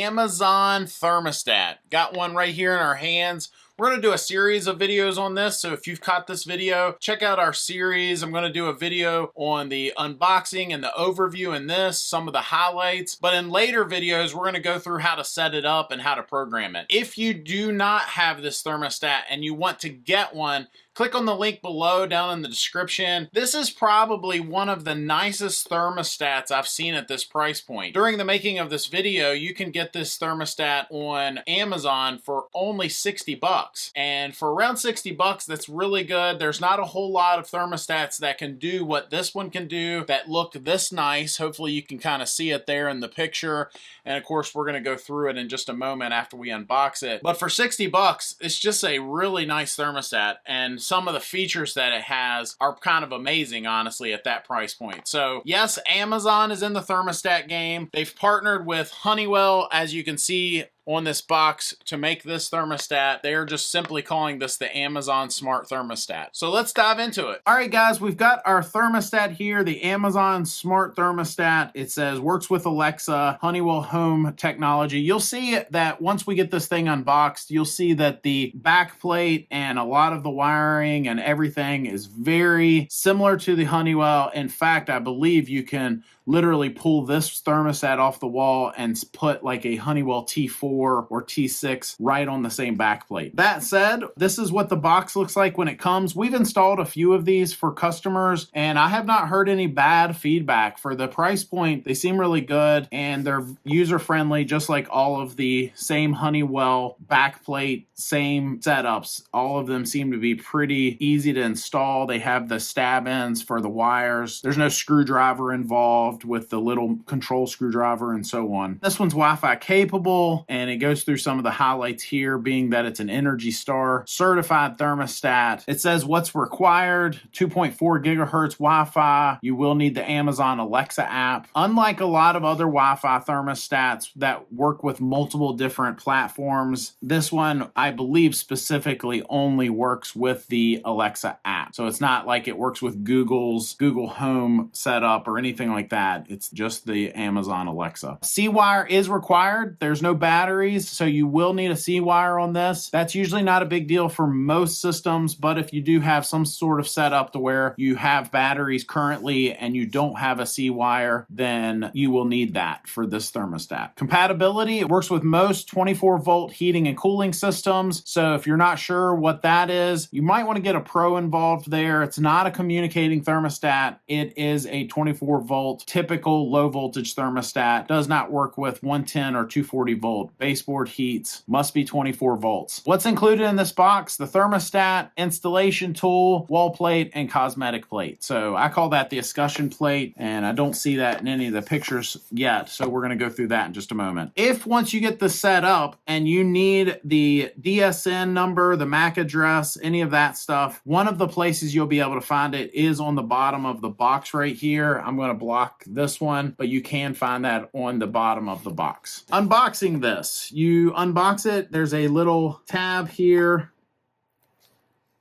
Amazon thermostat. Got one right here in our hands. We're going to do a series of videos on this, so if you've caught this video, check out our series. I'm going to do a video on the unboxing and the overview in this, some of the highlights, but in later videos, we're going to go through how to set it up and how to program it. If you do not have this thermostat and you want to get one, click on the link below down in the description. This is probably one of the nicest thermostats I've seen at this price point. During the making of this video, you can get this thermostat on Amazon for only 60 bucks. And for around 60 bucks, that's really good. There's not a whole lot of thermostats that can do what this one can do that look this nice. Hopefully you can kind of see it there in the picture. And of course, we're going to go through it in just a moment after we unbox it. But for 60 bucks, it's just a really nice thermostat. And some of the features that it has are kind of amazing, honestly, at that price point. So yes, Amazon is in the thermostat game. They've partnered with Honeywell, as you can see on this box, to make this thermostat. They are just simply calling this the Amazon Smart Thermostat. So let's dive into it. All right, guys, we've got our thermostat here, the Amazon Smart Thermostat. It says works with Alexa, Honeywell Home technology. You'll see that once we get this thing unboxed, you'll see that the back plate and a lot of the wiring and everything is very similar to the Honeywell. In fact, I believe you can literally pull this thermostat off the wall and put like a Honeywell T4 or T6 right on the same back plate. That said, this is what the box looks like when it comes. We've installed a few of these for customers, and I have not heard any bad feedback. For the price point, they seem really good, and they're user-friendly, just like all of the same Honeywell backplate, same setups. All of them seem to be pretty easy to install. They have the stab ends for the wires. There's no screwdriver involved with the little control screwdriver and so on. This one's Wi-Fi capable, and it goes through some of the highlights here, being that it's an Energy Star certified thermostat. It says what's required: 2.4 gigahertz Wi-Fi. You will need the Amazon Alexa app. Unlike a lot of other Wi-Fi thermostats that work with multiple different platforms, this one, I believe, specifically only works with the Alexa app. So it's not like it works with Google's Google Home setup or anything like that. It's just the Amazon Alexa. C-wire is required. There's no batteries, so you will need a C-wire on this. That's usually not a big deal for most systems, but if you do have some sort of setup to where you have batteries currently and you don't have a C-wire, then you will need that for this thermostat. Compatibility, it works with most 24-volt heating and cooling systems, so if you're not sure what that is, you might want to get a pro involved there. It's not a communicating thermostat. It is a 24-volt typical low voltage thermostat. Does not work with 110 or 240 volt. Baseboard heats, must be 24 volts. What's included in this box? The thermostat, installation tool, wall plate, and cosmetic plate. So I call that the escutcheon plate, and I don't see that in any of the pictures yet, so we're going to go through that in just a moment. If once you get this set up and you need the DSN number, the MAC address, any of that stuff, one of the places you'll be able to find it is on the bottom of the box right here. I'm going to block this one, but you can find that on the bottom of the box. Unboxing this, you unbox it, there's a little tab here,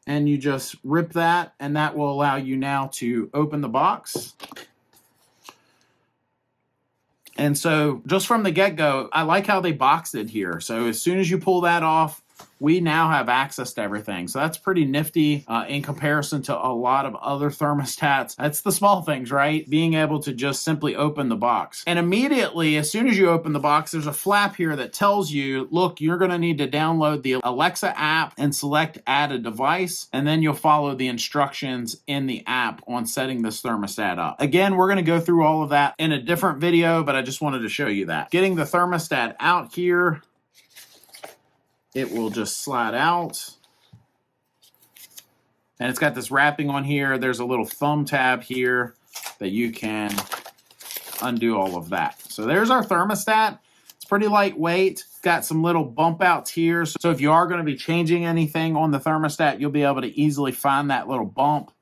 and you just rip that, and that will allow you now to open the box. And so just from the get-go, I like how they boxed it here. So as soon as you pull that off, we now have access to everything. So that's pretty nifty in comparison to a lot of other thermostats. That's the small things, right? Being able to just simply open the box. And immediately, as soon as you open the box, there's a flap here that tells you, look, you're going to need to download the Alexa app and select add a device. And then you'll follow the instructions in the app on setting this thermostat up. Again, we're going to go through all of that in a different video, but I just wanted to show you that. Getting the thermostat out here, it will just slide out. And it's got this wrapping on here. There's a little thumb tab here that you can undo all of that. So there's our thermostat. It's pretty lightweight. Got some little bump outs here. So if you are going to be changing anything on the thermostat, you'll be able to easily find that little bump.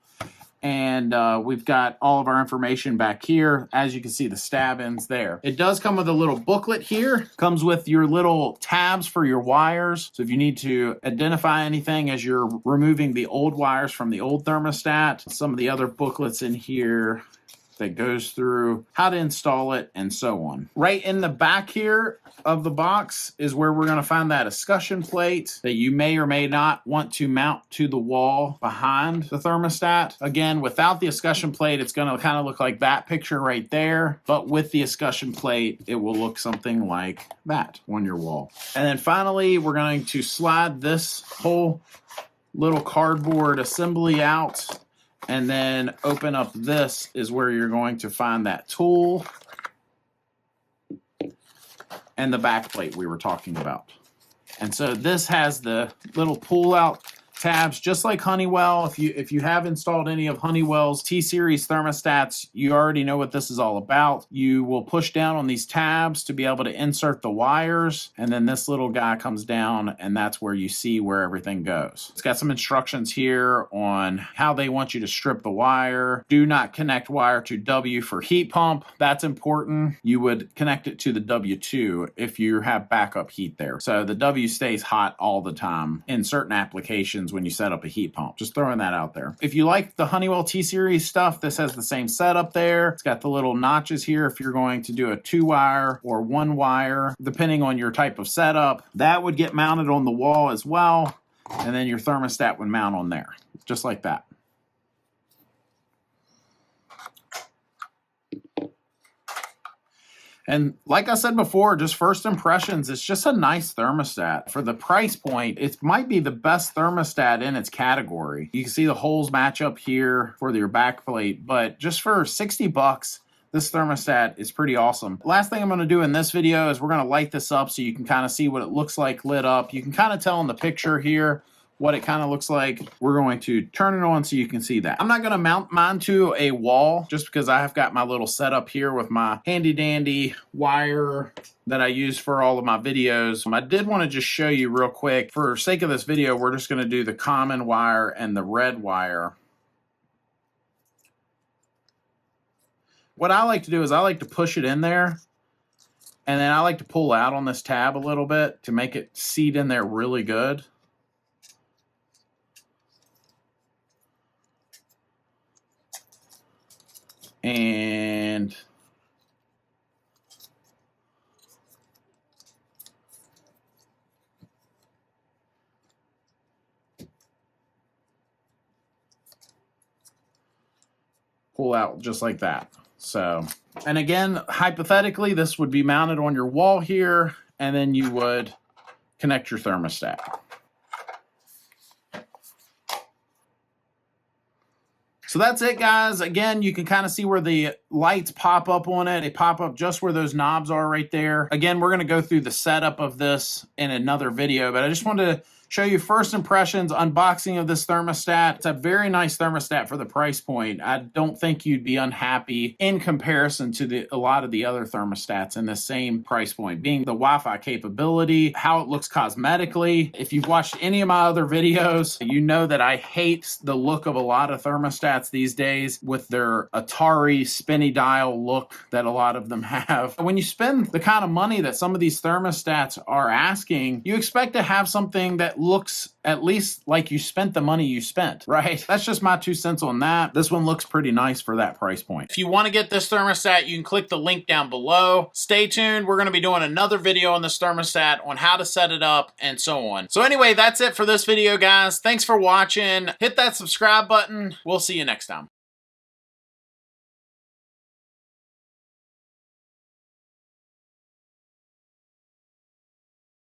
And we've got all of our information back here. As you can see, the stab ends there. It does come with a little booklet here. Comes with your little tabs for your wires. So if you need to identify anything as you're removing the old wires from the old thermostat, some of the other booklets in here that goes through how to install it and so on. Right in the back here of the box is where we're going to find that escutcheon plate that you may or may not want to mount to the wall behind the thermostat. Again, without the escutcheon plate, it's going to kind of look like that picture right there, but with the escutcheon plate, it will look something like that on your wall. And then finally, we're going to slide this whole little cardboard assembly out, and then open up. This is where you're going to find that tool and the back plate we were talking about. And so this has the little pull out tabs, just like Honeywell. If you have installed any of Honeywell's T-Series thermostats, you already know what this is all about. You will push down on these tabs to be able to insert the wires, and then this little guy comes down, and that's where you see where everything goes. It's got some instructions here on how they want you to strip the wire. Do not connect wire to W for heat pump. That's important. You would connect it to the W2 if you have backup heat there. So the W stays hot all the time in certain applications when you set up a heat pump. Just throwing that out there. If you like the Honeywell T-Series stuff, this has the same setup there. It's got the little notches here if you're going to do a 2-wire or 1-wire, depending on your type of setup. That would get mounted on the wall as well, and then your thermostat would mount on there, just like that. And like I said before, just first impressions, it's just a nice thermostat. For the price point, it might be the best thermostat in its category. You can see the holes match up here for your back plate, but just for 60 bucks, this thermostat is pretty awesome. Last thing I'm going to do in this video is we're going to light this up so you can kind of see what it looks like lit up. You can kind of tell in the picture here what it kind of looks like. We're going to turn it on so you can see that. I'm not going to mount mine to a wall just because I have got my little setup here with my handy dandy wire that I use for all of my videos. I did want to just show you real quick, for sake of this video, we're just going to do the common wire and the red wire. What I like to do is I like to push it in there, and then I like to pull out on this tab a little bit to make it seat in there really good. And pull out just like that. So, and again, hypothetically, this would be mounted on your wall here, and then you would connect your thermostat. So that's it, guys. Again, you can kind of see where the lights pop up on it. They pop up just where those knobs are right there. Again, we're going to go through the setup of this in another video, but I just wanted to show you first impressions, unboxing of this thermostat. It's a very nice thermostat for the price point. I don't think you'd be unhappy in comparison to a lot of the other thermostats in the same price point, being the Wi-Fi capability, how it looks cosmetically. If you've watched any of my other videos, you know that I hate the look of a lot of thermostats these days with their Atari spinny dial look that a lot of them have. When you spend the kind of money that some of these thermostats are asking, you expect to have something that looks at least like you spent the money you spent, right? That's just my 2 cents on that. This one looks pretty nice for that price point. If you want to get this thermostat, you can click the link down below. Stay tuned. We're going to be doing another video on this thermostat, on how to set it up and so on. So anyway, that's it for this video, guys. Thanks for watching. Hit that subscribe button. We'll see you next time.